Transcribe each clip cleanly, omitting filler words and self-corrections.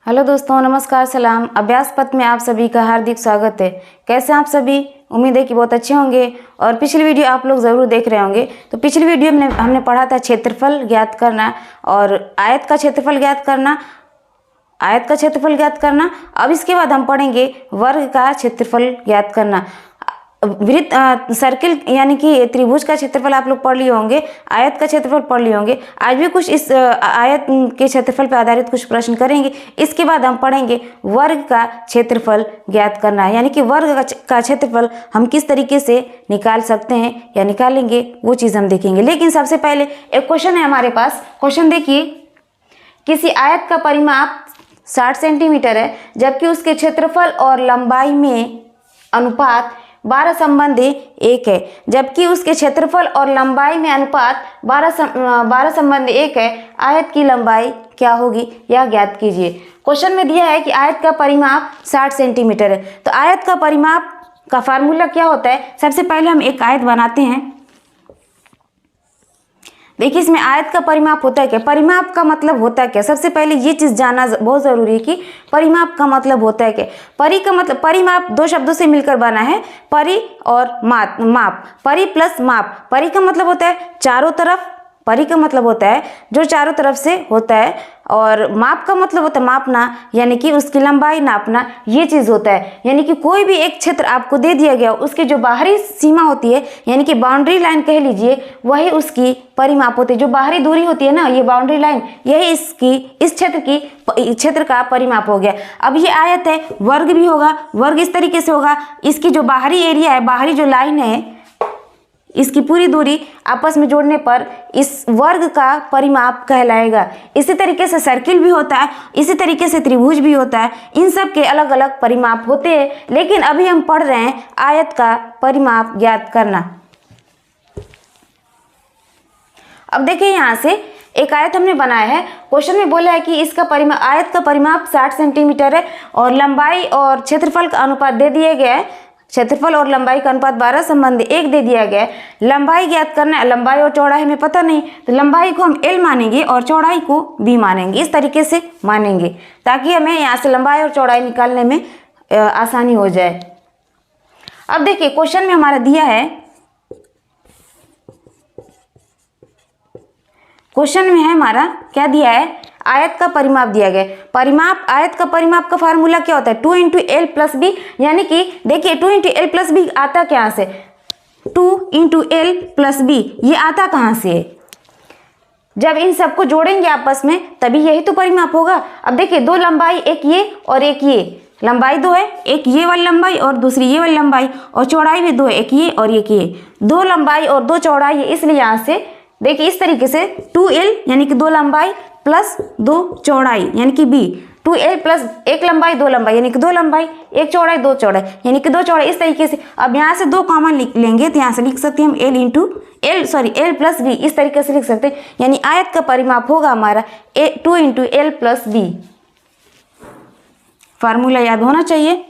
Hello दोस्तों, नमस्कार, सलाम। अभ्यास पथ में आप सभी का हार्दिक स्वागत है। कैसे हैं आप सभी? उम्मीद है कि बहुत अच्छे होंगे। और पिछली वीडियो आप लोग ज़रूर देख रहे होंगे। तो पिछली वीडियो में हमने पढ़ा था क्षेत्रफल ज्ञात करना और आयत का क्षेत्रफल ज्ञात करना। अब इसके बाद हम पढ़ेंगे वर्ग का क्षेत्रफल ज्ञात करना। वृत्त सर्किल यानी कि त्रिभुज का क्षेत्रफल आप लोग पढ़ लिए होंगे, आयत का क्षेत्रफल पढ़ लिए होंगे। आज भी कुछ इस आयत के क्षेत्रफल पर आधारित कुछ प्रश्न करेंगे। इसके बाद हम पढ़ेंगे वर्ग का क्षेत्रफल ज्ञात करना, यानी कि वर्ग का क्षेत्रफल हम किस तरीके से निकाल सकते हैं या निकालेंगे, वो चीज़ हम देखेंगे। लेकिन सबसे पहले एक क्वेश्चन है हमारे पास। क्वेश्चन देखिए, किसी आयत का परिमाप 60 सेंटीमीटर है, जबकि उसके क्षेत्रफल और लंबाई में अनुपात 12:1 है। जबकि उसके क्षेत्रफल और लंबाई में अनुपात 12:1 है। आयत की लंबाई क्या होगी, यह ज्ञात कीजिए। क्वेश्चन में दिया है कि आयत का परिमाप 60 सेंटीमीटर है। तो आयत का परिमाप का फार्मूला क्या होता है? सबसे पहले हम एक आयत बनाते हैं। देखिए, इसमें आयत का परिमाप होता है क्या, परिमाप का मतलब होता है क्या। सबसे पहले ये चीज़ जानना बहुत ज़रूरी है कि परिमाप का मतलब होता है क्या। परि का मतलब, परिमाप दो शब्दों से मिलकर बना है, परि और माप। परि प्लस माप। परि का मतलब होता है चारों तरफ, परि का मतलब होता है जो चारों तरफ से होता है, और माप का मतलब होता है मापना, यानी कि उसकी लंबाई नापना, ये चीज़ होता है। यानी कि कोई भी एक क्षेत्र आपको दे दिया गया, उसकी जो बाहरी सीमा होती है, यानी कि बाउंड्री लाइन कह लीजिए, वही उसकी परिमाप होती है। जो बाहरी दूरी होती है ना, ये बाउंड्री लाइन, यही इस क्षेत्र का परिमाप हो गया। अब ये आयत है, वर्ग भी होगा। वर्ग इस तरीके से होगा, इसकी जो बाहरी एरिया है, बाहरी जो लाइन है, इसकी पूरी दूरी आपस में जोड़ने पर इस वर्ग का परिमाप कहलाएगा। इसी तरीके से सर्किल भी होता है, इसी तरीके से त्रिभुज भी होता है। इन सब के अलग अलग परिमाप होते हैं, लेकिन अभी हम पढ़ रहे हैं आयत का परिमाप ज्ञात करना। अब देखिए, यहाँ से एक आयत हमने बनाया है। क्वेश्चन में बोला है कि इसका परिमाप, आयत का परिमाप 60 सेंटीमीटर है और लंबाई और क्षेत्रफल का अनुपात दे दिया गया है। क्षेत्रफल और लंबाई का अनुपात 12:1 दे दिया गया है। लंबाई ज्ञात करना है। लंबाई और चौड़ाई हमें पता नहीं, तो लंबाई को हम L मानेंगे और चौड़ाई को B मानेंगे। इस तरीके से मानेंगे ताकि हमें यहाँ से लंबाई और चौड़ाई निकालने में आसानी हो जाए। अब देखिए, क्वेश्चन में हमारा दिया है, क्वेश्चन में है हमारा क्या दिया है, आयत का परिमाप दिया गया। परिमाप, आयत का परिमाप का फार्मूला क्या होता है, 2 × L + B। यानी कि देखिए, 2 × L + B आता कहाँ से, 2 × L + B ये आता कहाँ से है? जब इन सबको जोड़ेंगे आपस में, तभी यही तो परिमाप होगा। अब देखिए, दो लंबाई, एक ये और एक ये, लंबाई दो है, एक ये वाली लंबाई और दूसरी ये वाली लंबाई, और चौड़ाई भी दो है, एक ये और एक ये। दो लंबाई और दो चौड़ाई है, इसलिए यहाँ से देखिए इस तरीके से 2L यानी कि दो लंबाई प्लस दो चौड़ाई यानी कि B। 2L प्लस एक लंबाई दो लंबाई यानी कि दो लंबाई, एक चौड़ाई दो चौड़ाई यानी कि दो चौड़ाई। इस तरीके से अब यहाँ से दो कॉमन लिख लेंगे, तो यहाँ से लिख सकते हैं हम L + B। इस तरीके से लिख सकते हैं। यानी आयत का परिमाप होगा हमारा 2 × L + B। फार्मूला याद होना चाहिए।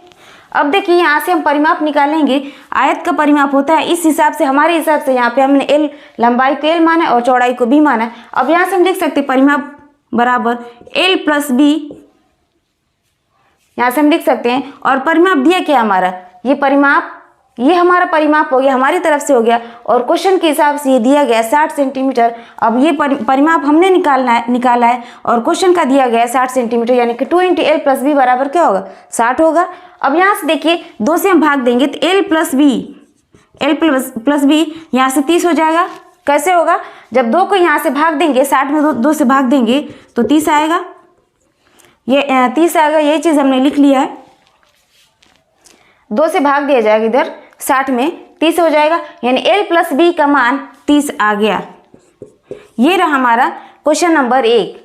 अब देखिए, यहाँ से हम परिमाप निकालेंगे। आयत का परिमाप होता है इस हिसाब से, हमारे हिसाब से। यहाँ पे हमने L, लंबाई को L माना है और चौड़ाई को B माना है। अब यहाँ से हम लिख सकते हैं परिमाप बराबर L + B, यहाँ से हम लिख सकते हैं। और परिमाप दिया क्या हमारा, ये परिमाप, ये हमारा परिमाप हो गया, हमारी तरफ से हो गया, और क्वेश्चन के हिसाब से ये दिया गया 60 सेंटीमीटर। अब ये परिमाप हमने निकाला है और क्वेश्चन का दिया गया है 60 सेंटीमीटर, यानी कि 2 × L + B बराबर क्या होगा, 60 होगा। अब यहाँ से देखिए, दो से हम भाग देंगे तो L + B यहाँ से 30 हो जाएगा। कैसे होगा, जब दो को यहाँ से भाग देंगे, 60 में दो से भाग देंगे तो 30 आएगा। ये 30 आएगा, यही चीज़ हमने लिख लिया है। दो से भाग दिया जाएगा इधर, 60 में 30 हो जाएगा, यानी L + B का मान 30 आ गया। ये रहा हमारा क्वेश्चन नंबर 1।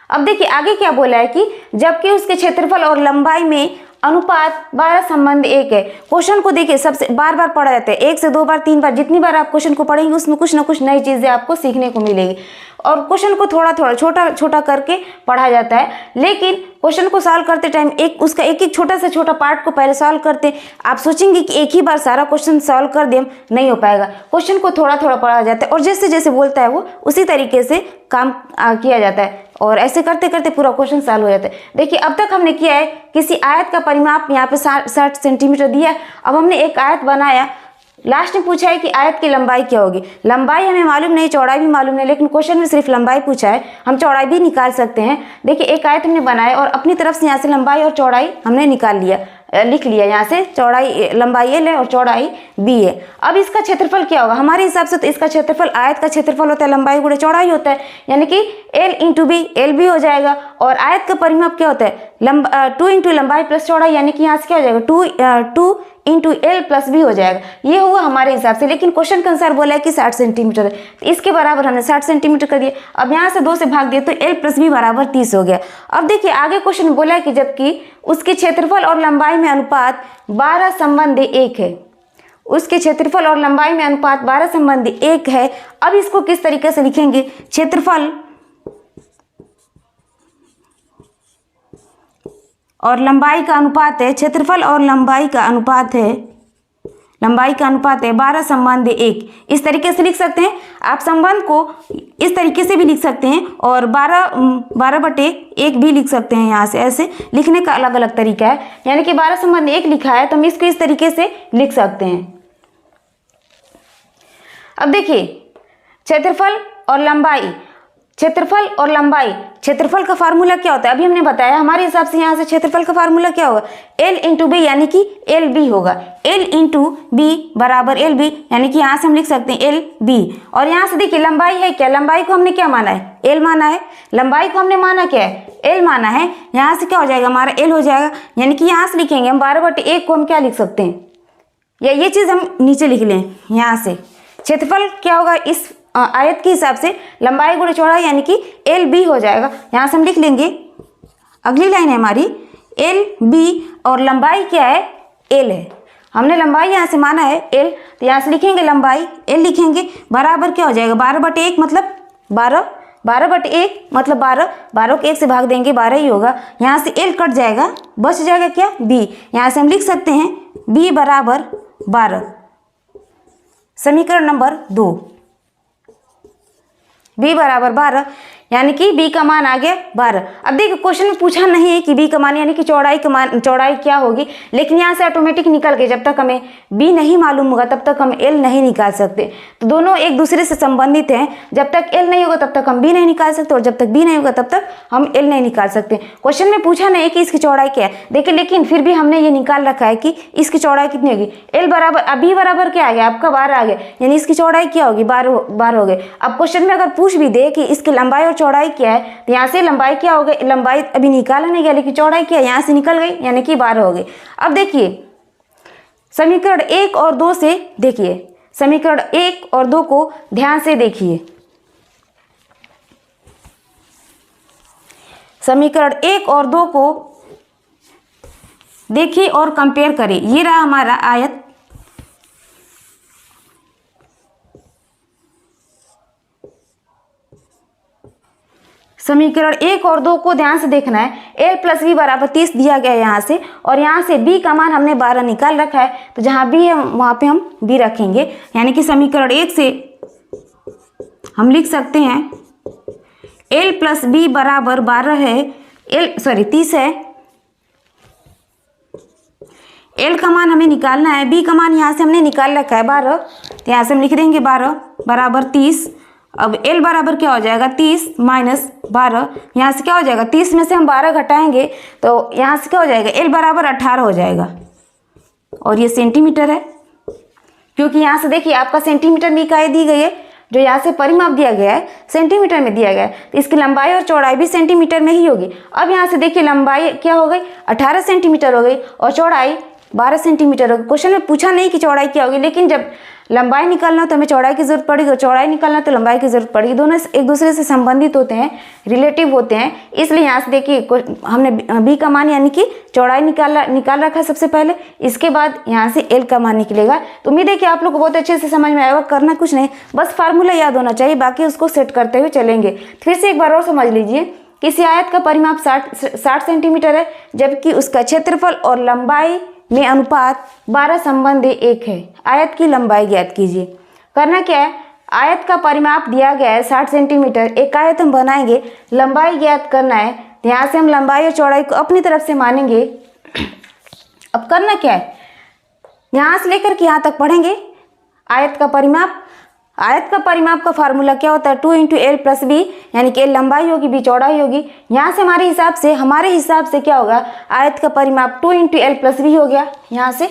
अब देखिए आगे क्या बोला है कि जबकि उसके क्षेत्रफल और लंबाई में अनुपात 12:1 है। क्वेश्चन को देखिए, सबसे बार बार पढ़ा जाता है, 1 से 2 बार 3 बार, जितनी बार आप क्वेश्चन को पढ़ेंगे उसमें कुछ ना कुछ नई चीज़ें आपको सीखने को मिलेगी। और क्वेश्चन को थोड़ा थोड़ा छोटा छोटा करके पढ़ा जाता है, लेकिन क्वेश्चन को सॉल्व करते टाइम उसका एक एक छोटा से छोटा पार्ट को पहले सॉल्व करते। आप सोचेंगे कि एक ही बार सारा क्वेश्चन सॉल्व कर दें, नहीं हो पाएगा। क्वेश्चन को थोड़ा थोड़ा पढ़ा जाता है और जैसे जैसे बोलता है वो उसी तरीके से काम किया जाता है। और ऐसे करते करते पूरा क्वेश्चन सॉल्व हो जाता है। देखिए अब तक हमने किया है, किसी आयत का परिमाप यहाँ पे 60 सेंटीमीटर दिया है। अब हमने एक आयत बनाया, लास्ट में पूछा है कि आयत की लंबाई क्या होगी। लंबाई हमें मालूम नहीं, चौड़ाई भी मालूम नहीं, लेकिन क्वेश्चन में सिर्फ लंबाई पूछा है, हम चौड़ाई भी निकाल सकते हैं। देखिए एक आयत हमने बनाया और अपनी तरफ से यहाँ से लंबाई और चौड़ाई हमने निकाल लिया, लिख लिया। यहाँ से चौड़ाई, लंबाई L है और चौड़ाई B है। अब इसका क्षेत्रफल क्या होगा, हमारे हिसाब से तो इसका क्षेत्रफल, आयत का क्षेत्रफल होता है लंबाई गुणे चौड़ाई होता है, यानी कि L इंटू B, L भी हो जाएगा। और आयत का परिमाप क्या होता है, 2 इंटू लंबाई प्लस चौड़ाई, यानी कि यहाँ से क्या हो जाएगा 2 इंटू L प्लस B हो जाएगा। ये हुआ हमारे हिसाब से, लेकिन क्वेश्चन के अनुसार बोला है कि 60 सेंटीमीटर है, तो इसके बराबर हमने 60 सेंटीमीटर कर दिया। अब यहाँ से 2 से भाग दिए तो L प्लस B बराबर 30 हो गया। अब देखिए आगे क्वेश्चन बोला है कि जबकि उसके क्षेत्रफल और लंबाई में अनुपात 12 संबंधी 1 है, उसके क्षेत्रफल और लंबाई में अनुपात 12 संबंधी 1 है। अब इसको किस तरीके से लिखेंगे, क्षेत्रफल और लंबाई का अनुपात है, क्षेत्रफल और लंबाई का अनुपात है, लंबाई का अनुपात है 12 संबंधी 1, इस तरीके से लिख सकते हैं। आप संबंध को इस तरीके से भी लिख सकते हैं और 12/1 भी लिख सकते हैं। यहाँ से ऐसे लिखने का अलग अलग तरीका है, यानी कि 12 संबंधी 1 लिखा है तो हम इसको इस तरीके से लिख सकते हैं। अब देखिए क्षेत्रफल और लंबाई, क्षेत्रफल और लंबाई, क्षेत्रफल का फार्मूला क्या होता है अभी हमने बताया। हमारे हिसाब से यहाँ से क्षेत्रफल का फार्मूला क्या होगा, L इंटू बी, यानी कि LB होगा। L इंटू बी बराबर LB, यानी कि यहाँ से हम लिख सकते हैं LB। और यहाँ से देखिए लंबाई है क्या, लंबाई को हमने क्या माना है, L माना है। लंबाई को हमने माना क्या है, L माना है। यहाँ से क्या हो जाएगा, हमारा L हो जाएगा, यानी कि यहाँ से लिखेंगे हम 12/1 को हम क्या लिख सकते हैं, या ये चीज़ हम नीचे लिख लें। यहाँ से क्षेत्रफल क्या होगा, इस आयत के हिसाब से लंबाई गुणे चौड़ाई, यानी कि LB हो जाएगा। यहाँ से हम लिख लेंगे, अगली लाइन है हमारी LB और लंबाई क्या है, L है। हमने लंबाई यहाँ से माना है L, तो यहाँ से लिखेंगे लंबाई L लिखेंगे, बराबर क्या हो जाएगा 12/1 मतलब 12, 12/1 मतलब 12, 12 को 1 से भाग देंगे 12 ही होगा। यहाँ से L कट जाएगा, बच जाएगा क्या B। यहाँ से हम लिख सकते हैं B बराबर 12, समीकरण नंबर 2, B बराबर 12, यानी कि B का मान आ गया 12। अब देखिए क्वेश्चन में पूछा नहीं है कि B का मान यानी कि चौड़ाई का मान, चौड़ाई क्या होगी, लेकिन यहाँ से ऑटोमेटिक निकल के, जब तक हमें B नहीं मालूम होगा तब तक हम L नहीं निकाल सकते। तो दोनों एक दूसरे से संबंधित हैं, जब तक L नहीं होगा तब तक हम B नहीं निकाल सकते, और जब तक B नहीं होगा तब तक हम L नहीं निकाल सकते। क्वेश्चन में पूछा नहीं है कि इसकी चौड़ाई क्या है, देखिए लेकिन फिर भी हमने ये निकाल रखा है कि इसकी चौड़ाई कितनी होगी। L बराबर, अब B बराबर क्या आ गया आपका 12 आ गया, यानी इसकी चौड़ाई क्या होगी 12 हो गए। अब क्वेश्चन में अगर पूछ भी दे कि इसकी लंबाई और चौड़ाई क्या है, तो यहाँ से लंबाई क्या हो गई, लंबाई अभी निकाला नहीं गया, लेकिन चौड़ाई क्या यहाँ से निकल गई, यानी कि 12 हो गई। अब देखिए समीकरण 1 और 2 से, देखिए समीकरण 1 और 2 को ध्यान से देखिए। समीकरण 1 और 2 को देखिए और कंपेयर करें। ये रहा हमारा आयत, समीकरण 1 और 2 को ध्यान से देखना है। L प्लस B बराबर 30 दिया गया है यहाँ से, और यहाँ से B का मान हमने 12 निकाल रखा है, तो जहाँ B है वहाँ पे हम B रखेंगे, यानी कि समीकरण 1 से हम लिख सकते हैं L प्लस B बराबर 12 है, 30 है। L का मान हमें निकालना है, B का मान यहाँ से हमने निकाल रखा है 12, तो यहाँ से हम लिख देंगे 12 बराबर 30। अब L बराबर क्या हो जाएगा 30 माइनस 12, यहाँ से क्या हो जाएगा 30 में से हम 12 घटाएंगे तो यहाँ से क्या हो जाएगा L बराबर 18 हो जाएगा। और ये सेंटीमीटर है, क्योंकि यहाँ से देखिए आपका सेंटीमीटर में इकाई दी गई है, जो यहाँ से परिमाप दिया गया है सेंटीमीटर में दिया गया है, तो इसकी लंबाई और चौड़ाई भी सेंटीमीटर में ही होगी। अब यहाँ से देखिए लंबाई क्या हो गई 18 सेंटीमीटर हो गई और चौड़ाई 12 सेंटीमीटर होगी। क्वेश्चन में पूछा नहीं कि चौड़ाई क्या होगी, लेकिन जब लंबाई निकालना तो हमें चौड़ाई की जरूरत पड़ेगी, और चौड़ाई निकालना तो लंबाई की जरूरत पड़ेगी। दोनों एक दूसरे से संबंधित होते हैं, रिलेटिव होते हैं। इसलिए यहाँ से देखिए हमने B का मान यानी कि चौड़ाई निकाल रखा है सबसे पहले, इसके बाद यहाँ से L का मान निकलेगा। तो उम्मीद है कि आप लोग को बहुत अच्छे से समझ में आएगा। करना कुछ नहीं, बस फार्मूला याद होना चाहिए, बाकी उसको सेट करते हुए चलेंगे। फिर से एक बार और समझ लीजिए, किसी आयत का परिमाप 60 सेंटीमीटर है, जबकि उसका क्षेत्रफल और लंबाई में अनुपात 12 संबंधी 1 है। आयत की लंबाई ज्ञात कीजिए। करना क्या है, आयत का परिमाप दिया गया है 60 सेंटीमीटर। एक आयत हम बनाएंगे, लंबाई ज्ञात करना है। तो यहाँ से हम लंबाई और चौड़ाई को अपनी तरफ से मानेंगे। अब करना क्या है, यहाँ से लेकर के यहाँ तक पढ़ेंगे आयत का परिमाप। आयत का परिमाप का फार्मूला क्या होता है, 2 × L + B, यानी कि L लंबाई होगी, B चौड़ाई होगी। यहाँ से हमारे हिसाब से क्या होगा, आयत का परिमाप 2 × L + B हो गया। यहाँ से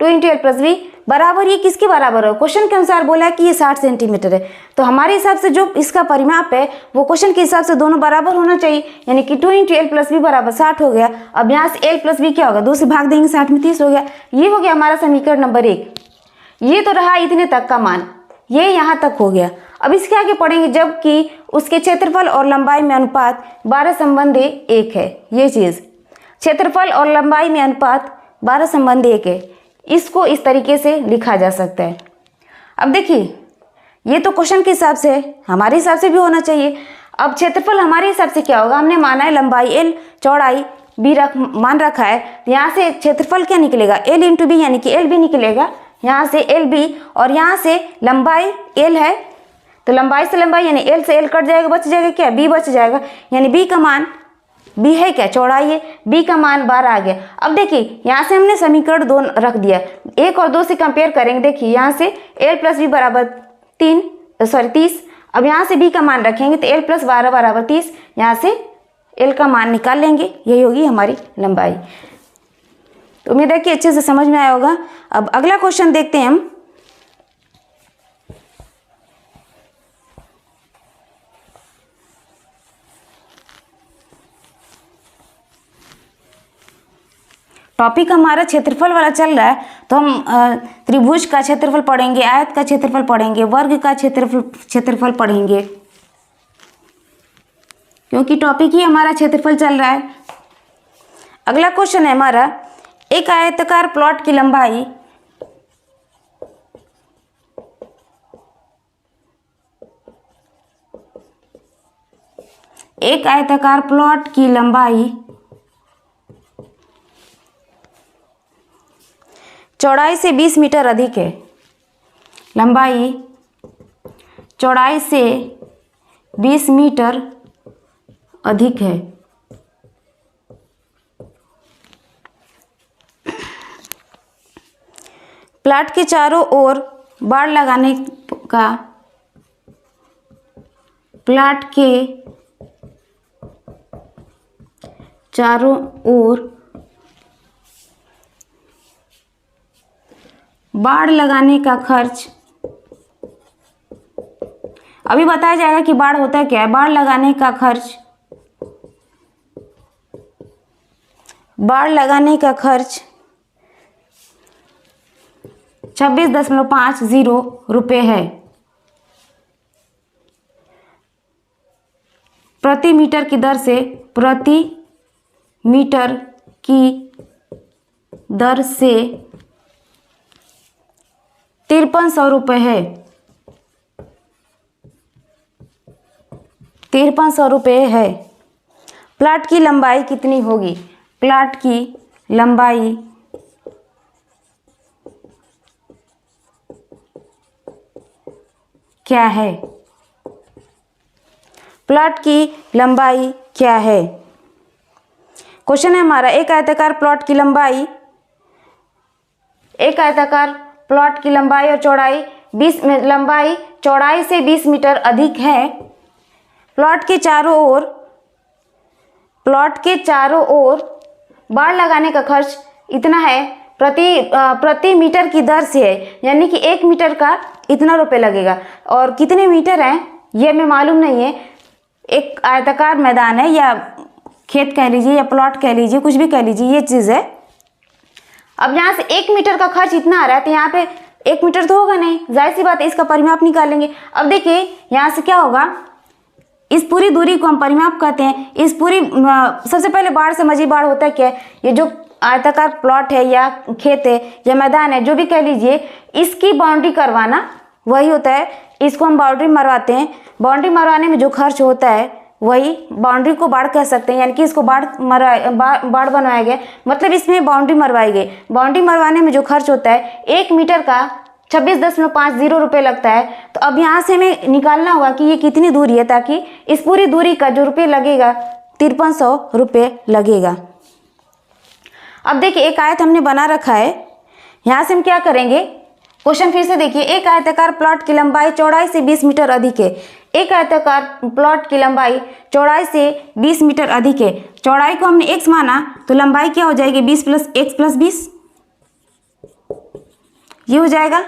2 × L + B बराबर, ये किसके बराबर है, क्वेश्चन के अनुसार बोला है कि ये 60 सेंटीमीटर है। तो हमारे हिसाब से जो इसका परिमाप है वो क्वेश्चन के हिसाब से दोनों बराबर होना चाहिए, यानी कि 2 × L + B बराबर 60 हो गया। अब यहाँ से L + B क्या होगा, 2 से भाग देंगे, 60 में 30 हो गया। ये हो गया हमारा समीकरण नंबर 1। ये तो रहा इतने तक का मान, ये यहाँ तक हो गया। अब इसके आगे पढ़ेंगे, जबकि उसके क्षेत्रफल और लंबाई में अनुपात 12:1 है। ये चीज़, क्षेत्रफल और लंबाई में अनुपात 12:1 है, इसको इस तरीके से लिखा जा सकता है। अब देखिए, ये तो क्वेश्चन के हिसाब से, हमारे हिसाब से भी होना चाहिए। अब क्षेत्रफल हमारे हिसाब से क्या होगा, हमने माना है लंबाई L, चौड़ाई B मान रखा है। यहाँ से क्षेत्रफल क्या निकलेगा, L × B, यानी कि LB निकलेगा। यहाँ से LB और यहाँ से लंबाई L है, तो लंबाई से लंबाई यानी L से L कट जाएगा, बच जाएगा क्या, B बच जाएगा। यानी B का मान, B है क्या, चौड़ाई है, B का मान 12 आ गया। अब देखिए, यहाँ से हमने समीकरण 2 रख दिया, 1 और 2 से कंपेयर करेंगे। देखिए यहाँ से L + B बराबर 30। अब यहाँ से B का मान रखेंगे तो L + 12 बराबर 30। यहाँ से L का मान निकाल लेंगे, यही होगी हमारी लंबाई। तो उम्मीद है कि अच्छे से समझ में आया होगा। अब अगला क्वेश्चन देखते हैं हम। टॉपिक हमारा क्षेत्रफल वाला चल रहा है, तो हम त्रिभुज का क्षेत्रफल पढ़ेंगे, आयत का क्षेत्रफल पढ़ेंगे, वर्ग का क्षेत्रफल पढ़ेंगे, क्योंकि टॉपिक ही हमारा क्षेत्रफल चल रहा है। अगला क्वेश्चन है हमारा, एक आयताकार प्लॉट की लंबाई चौड़ाई से 20 मीटर अधिक है। लंबाई चौड़ाई से 20 मीटर अधिक है। प्लाट के चारों ओर बाड़ लगाने का खर्च, अभी बताया जाएगा कि बाड़ होता है क्या है। बाड़ लगाने का खर्च 26.50 रुपये है। प्रति मीटर की दर से 5300 रुपये है। 5300 रुपये है। प्लाट की लंबाई कितनी होगी, प्लाट की लंबाई क्या है, प्लॉट की लंबाई क्या है। क्वेश्चन है हमारा, एक आयताकार प्लॉट की लंबाई और चौड़ाई लंबाई चौड़ाई से 20 मीटर अधिक है। प्लॉट के चारों ओर बाड़ लगाने का खर्च इतना है, प्रति मीटर की दर से है, यानी कि 1 मीटर का इतना रुपए लगेगा। और कितने मीटर हैं ये हमें मालूम नहीं है। एक आयताकार मैदान है, या खेत कह लीजिए या प्लॉट कह लीजिए, कुछ भी कह लीजिए, ये चीज़ है। अब यहाँ से 1 मीटर का खर्च इतना आ रहा है, तो यहाँ पे 1 मीटर तो होगा नहीं, जाहिर सी बात है, इसका परिमाप निकालेंगे। अब देखिए यहाँ से क्या होगा, इस पूरी दूरी को हम परिमाप कहते हैं। इस पूरी सबसे पहले बाढ़ समझिए, बाढ़ होता है क्या है, ये जो आयताकार प्लॉट है या खेत है या मैदान है, जो भी कह लीजिए, इसकी बाउंड्री करवाना वही होता है। इसको हम बाउंड्री मरवाते हैं। बाउंड्री मरवाने में जो खर्च होता है वही बाउंड्री को बाढ़ कह सकते हैं, यानी कि इसको बाढ़ बनवाया गया, मतलब इसमें बाउंड्री मरवाई गई। बाउंड्री मरवाने में जो खर्च होता है 1 मीटर का 26.50 रुपये लगता है। तो अब यहाँ से हमें निकालना होगा कि ये कितनी दूरी है, ताकि इस पूरी दूरी का जो रुपये लगेगा 5300 रुपये लगेगा। अब देखिए एक आयत हमने बना रखा है, यहाँ से हम क्या करेंगे, क्वेश्चन फिर से देखिए। एक आयताकार प्लॉट की लंबाई चौड़ाई से 20 मीटर अधिक है। एक आयताकार प्लॉट की लंबाई चौड़ाई से 20 मीटर अधिक है। चौड़ाई को हमने x माना तो लंबाई क्या हो जाएगी, 20 + x + 20, ये हो जाएगा।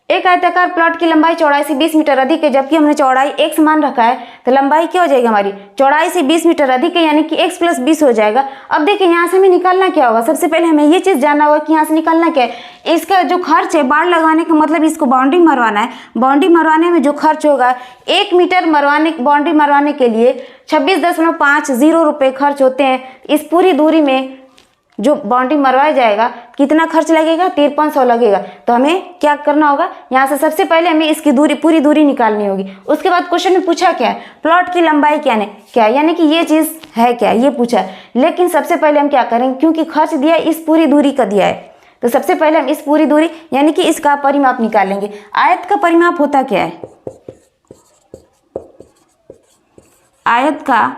एक आयताकार प्लॉट की लंबाई चौड़ाई से 20 मीटर अधिक है, जबकि हमने चौड़ाई x मान रखा है, तो लंबाई क्या हो जाएगी हमारी, चौड़ाई से 20 मीटर अधिक है, यानी कि x + 20 हो जाएगा। अब देखिए यहाँ से हमें निकालना क्या होगा, सबसे पहले हमें ये चीज़ जानना होगा कि यहाँ से निकालना क्या है। इसका जो खर्च है, बाड़ लगवाने का मतलब इसको बाउंड्री मरवाना है। बाउंड्री मरवाने में जो खर्च होगा, 1 मीटर बाउंड्री मरवाने के लिए 26.50 रुपये खर्च होते हैं। इस पूरी दूरी में जो बाउंड्री मरवाया जाएगा कितना खर्च लगेगा, 5300 लगेगा। तो हमें क्या करना होगा, यहाँ से सबसे पहले हमें इसकी दूरी, पूरी दूरी निकालनी होगी। उसके बाद क्वेश्चन में पूछा क्या है, प्लॉट की लंबाई क्या है, यानी कि ये चीज़ है क्या, ये पूछा है। लेकिन सबसे पहले हम क्या करेंगे, क्योंकि खर्च दिया है, इस पूरी दूरी का दिया है, तो सबसे पहले हम इस पूरी दूरी यानी कि इसका परिमाप निकालेंगे। आयत का परिमाप होता क्या है, आयत का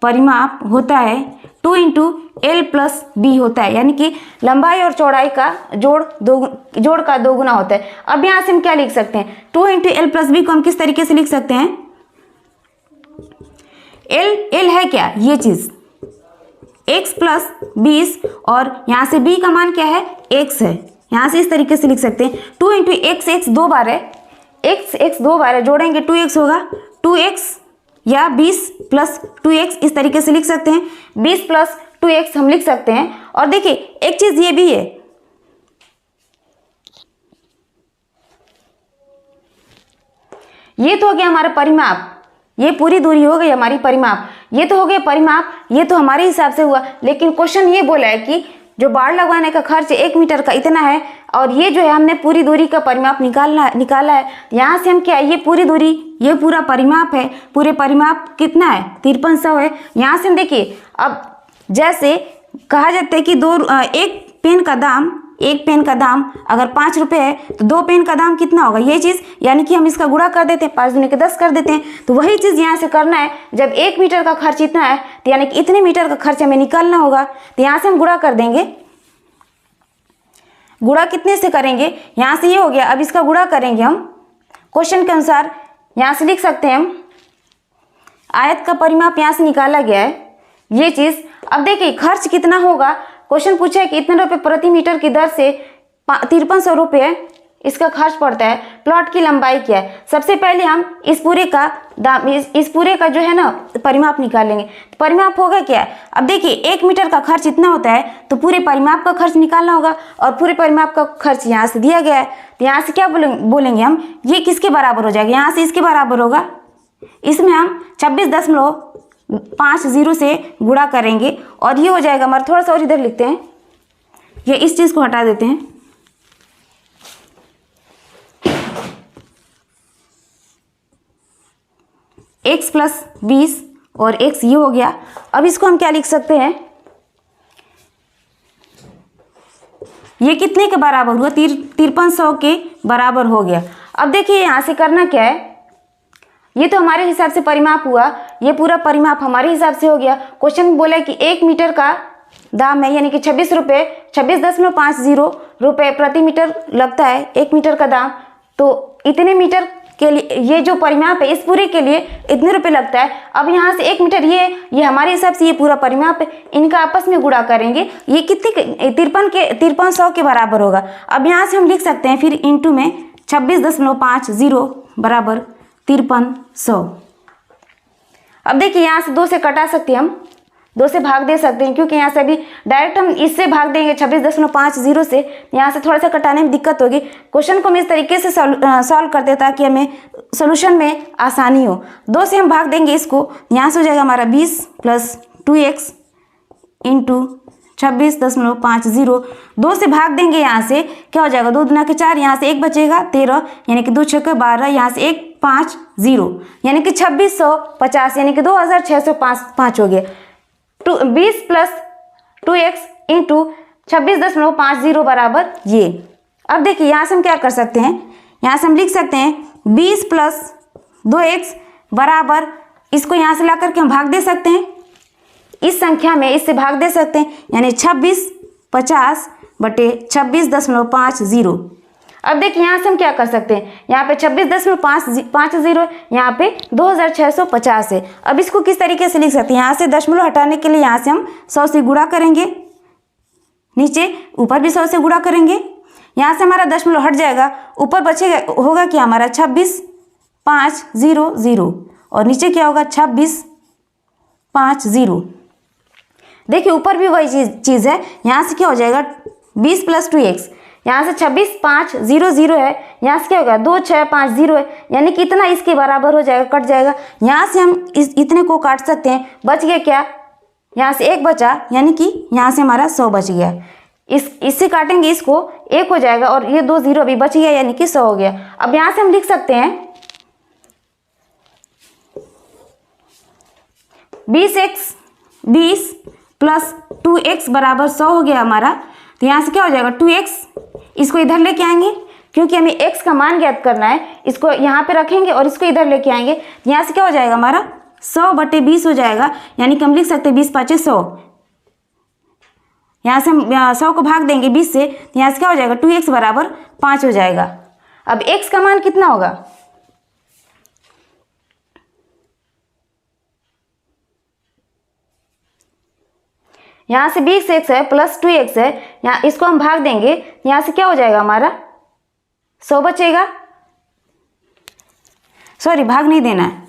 परिमाप होता है 2 × L + B होता है, यानी कि लंबाई और चौड़ाई का जोड़ का दोगुना होता है। अब यहाँ से हम क्या लिख सकते हैं, 2 × L + B को हम किस तरीके से लिख सकते हैं, L है क्या, ये चीज़ x + 20 और यहाँ से b का मान क्या है, x है। यहाँ से इस तरीके से लिख सकते हैं 2 × x 2 बार है, x 2 बार है, जोड़ेंगे 2x होगा, 2x या 20 + 2x इस तरीके से लिख सकते हैं। 20 + 2x हम लिख सकते हैं। और देखिए एक चीज़ ये भी है, ये तो हो गया हमारा परिमाप, ये पूरी दूरी हो गई हमारी परिमाप, ये तो हो गया परिमाप, ये तो हमारे हिसाब से हुआ। लेकिन क्वेश्चन ये बोला है कि जो बाड़ लगवाने का खर्च 1 मीटर का इतना है, और ये जो है हमने पूरी दूरी का परिमाप निकाला है। यहाँ से हम क्या, ये पूरी दूरी, ये पूरा परिमाप है, पूरे परिमाप कितना है, 5300 है। यहाँ से हम देखिए, अब जैसे कहा जाता है कि एक पेन का दाम अगर 5 रुपये है, तो 2 पेन का दाम कितना होगा, ये चीज़, यानी कि हम इसका गुणा कर देते हैं, 5 दूनी के 10 कर देते हैं। तो वही चीज़ यहाँ से करना है, जब 1 मीटर का खर्च इतना है, तो यानी कि इतने मीटर का खर्च हमें निकालना होगा। तो यहाँ से हम गुणा कर देंगे, गुणा कितने से करेंगे, यहाँ से ये हो गया, अब इसका गुणा करेंगे हम क्वेश्चन के अनुसार। यहाँ से लिख सकते हैं हम, आयत का परिमाप यहाँ से निकाला गया है, ये चीज़। अब देखिए खर्च कितना होगा, क्वेश्चन पूछा है कि इतने रुपये प्रति मीटर की दर से 5300 रुपये इसका खर्च पड़ता है। प्लॉट की लंबाई क्या है, सबसे पहले हम इस पूरे का दाम, इस पूरे का जो है ना परिमाप निकालेंगे। तो परिमाप होगा क्या, अब देखिए 1 मीटर का खर्च इतना होता है, तो पूरे परिमाप का खर्च निकालना होगा, और पूरे परिमाप का खर्च यहाँ से दिया गया है। तो यहाँ से क्या बोलेंगे हम, ये किसके बराबर हो जाएगा, यहाँ से इसके बराबर होगा, इसमें हम 26.50 से गुणा करेंगे, और ये हो जाएगा हमारा, थोड़ा सा और इधर लिखते हैं, ये इस चीज़ को हटा देते हैं, x + 20 और x ये हो गया। अब इसको हम क्या लिख सकते हैं, ये कितने के बराबर हुआ, 5300 के बराबर हो गया। अब देखिए यहाँ से करना क्या है, ये तो हमारे हिसाब से परिमाप हुआ, ये पूरा परिमाप हमारे हिसाब से हो गया। क्वेश्चन बोला कि 1 मीटर का दाम है, यानी कि 26.50 रुपये प्रति मीटर लगता है 1 मीटर का दाम। तो इतने मीटर के लिए ये जो परिमाप है, इस पूरे के लिए इतने रुपए लगता है। अब यहाँ से 1 मीटर ये हमारे हिसाब से ये पूरा परिमाप है, इनका आपस में गुणा करेंगे, ये कितने 5300 के बराबर होगा। अब यहाँ से हम लिख सकते हैं फिर इंटू में 26.50 बराबर 5300। अब देखिए यहाँ से 2 से कटा सकते हैं, हम 2 से भाग दे सकते हैं, क्योंकि यहाँ से अभी डायरेक्ट हम इससे भाग देंगे 26.50 से, यहाँ से थोड़ा सा कटाने में दिक्कत होगी। क्वेश्चन को हम इस तरीके से सॉल्व करते हैं ताकि हमें सोल्यूशन में आसानी हो। 2 से हम भाग देंगे इसको, यहाँ से हो जाएगा हमारा 20 + 2x इंटू 26.50। 2 से भाग देंगे, यहाँ से क्या हो जाएगा, 2 दूना के 4, यहाँ से 1 बचेगा 13, यानी कि 2 छक्के 12, यहाँ से 1 5 0, यानी कि 2650, यानी कि 2605 हो गया। 20 + 2x इंटू 26.50 बराबर ये। अब देखिए यहाँ से हम क्या कर सकते हैं, यहाँ से हम लिख सकते हैं 20 प्लस 2x बराबर, इसको यहाँ से ला करके हम भाग दे सकते हैं, इस संख्या में इससे भाग दे सकते हैं, यानी 2650 बटे 26.50। अब देखिए यहाँ से हम क्या कर सकते हैं, यहाँ पे 26.50, यहाँ पे 2650 है। अब इसको किस तरीके से लिख सकते हैं, यहाँ से दशमलव हटाने के लिए यहाँ से हम 100 से गुणा करेंगे, नीचे ऊपर भी 100 से गुणा करेंगे, यहाँ से हमारा दशमलव हट जाएगा, ऊपर बचेगा होगा क्या हमारा 26,500 और नीचे क्या होगा 26,50। देखिए ऊपर भी वही चीज़ है, यहाँ से क्या हो जाएगा 20 प्लस 2x, यहाँ से 26,500 है, यहाँ से क्या होगा 2650 है, यानी कि इतना इसके बराबर हो जाएगा, कट जाएगा। यहाँ से हम इतने को काट सकते हैं, बच गया क्या, यहाँ से 1 बचा, यानी कि यहाँ से हमारा 100 बच गया। इससे काटेंगे इसको, 1 हो जाएगा और ये 2 0 अभी बच गया, यानी कि 100 हो गया। अब यहाँ से हम लिख सकते हैं 20 प्लस 2x बराबर 100 हो गया हमारा। तो यहाँ से क्या हो जाएगा 2x, इसको इधर लेके आएंगे क्योंकि हमें x का मान ज्ञात करना है, इसको यहाँ पे रखेंगे और इसको इधर लेके आएंगे। यहाँ से क्या हो जाएगा हमारा 100 बटे 20 हो जाएगा, यानी कि हम लिख सकते हैं 20 5 100। यहाँ से हम 100 को भाग देंगे 20 से, तो यहाँ से क्या हो जाएगा 2x बराबर 5 हो जाएगा। अब x का मान कितना होगा, यहाँ से 20x है प्लस 2x है, यहाँ इसको हम भाग देंगे, यहाँ से क्या हो जाएगा हमारा 100 बचेगा, सॉरी भाग नहीं देना है,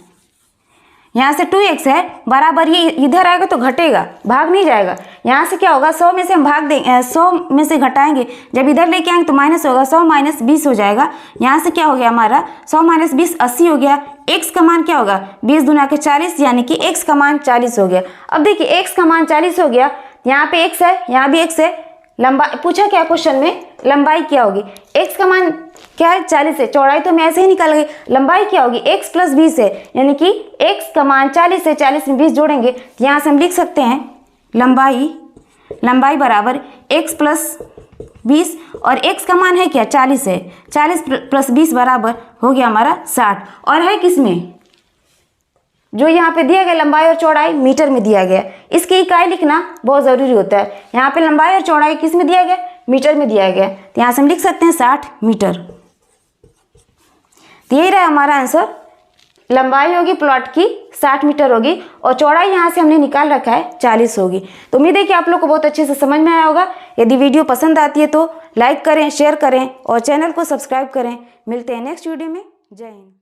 यहाँ से 2x है बराबर, ये इधर आएगा तो घटेगा, भाग नहीं जाएगा। यहाँ से क्या होगा 100 में से हम भाग देंगे, 100 में से घटाएंगे, जब इधर लेके आएंगे तो माइनस होगा, 100 माइनस 20 हो जाएगा। यहाँ से क्या हो गया हमारा 100 माइनस 20 80 हो गया। x का मान क्या होगा 20 दूना के 40, यानी कि x का मान 40 हो गया। अब देखिए x का मान 40 हो गया, यहाँ पे x है, यहाँ भी x है, लंबाई पूछा क्या क्वेश्चन में, लंबाई क्या होगी, x का मान क्या है 40 है, चौड़ाई तो हम ऐसे ही निकाल गए, लंबाई क्या होगी x प्लस 20 है, यानी कि x का मान 40 है, 40 में 20 जोड़ेंगे तो यहाँ से हम लिख सकते हैं लंबाई बराबर x प्लस 20 और x का मान है क्या 40 है, 40 प्लस 20 बराबर हो गया हमारा 60। और है किस में, जो यहाँ पे दिया गया लंबाई और चौड़ाई मीटर में दिया गया, इसकी इकाई लिखना बहुत ज़रूरी होता है। यहाँ पे लंबाई और चौड़ाई किस में दिया गया, मीटर में दिया गया, तो यहाँ से हम लिख सकते हैं 60 मीटर। तो यही रहा हमारा आंसर, लंबाई होगी प्लॉट की 60 मीटर होगी और चौड़ाई यहाँ से हमने निकाल रखा है 40 होगी। तो उम्मीद है कि आप लोग को बहुत अच्छे से समझ में आया होगा। यदि वीडियो पसंद आती है तो लाइक करें, शेयर करें और चैनल को सब्सक्राइब करें। मिलते हैं नेक्स्ट वीडियो में। जय हिंद।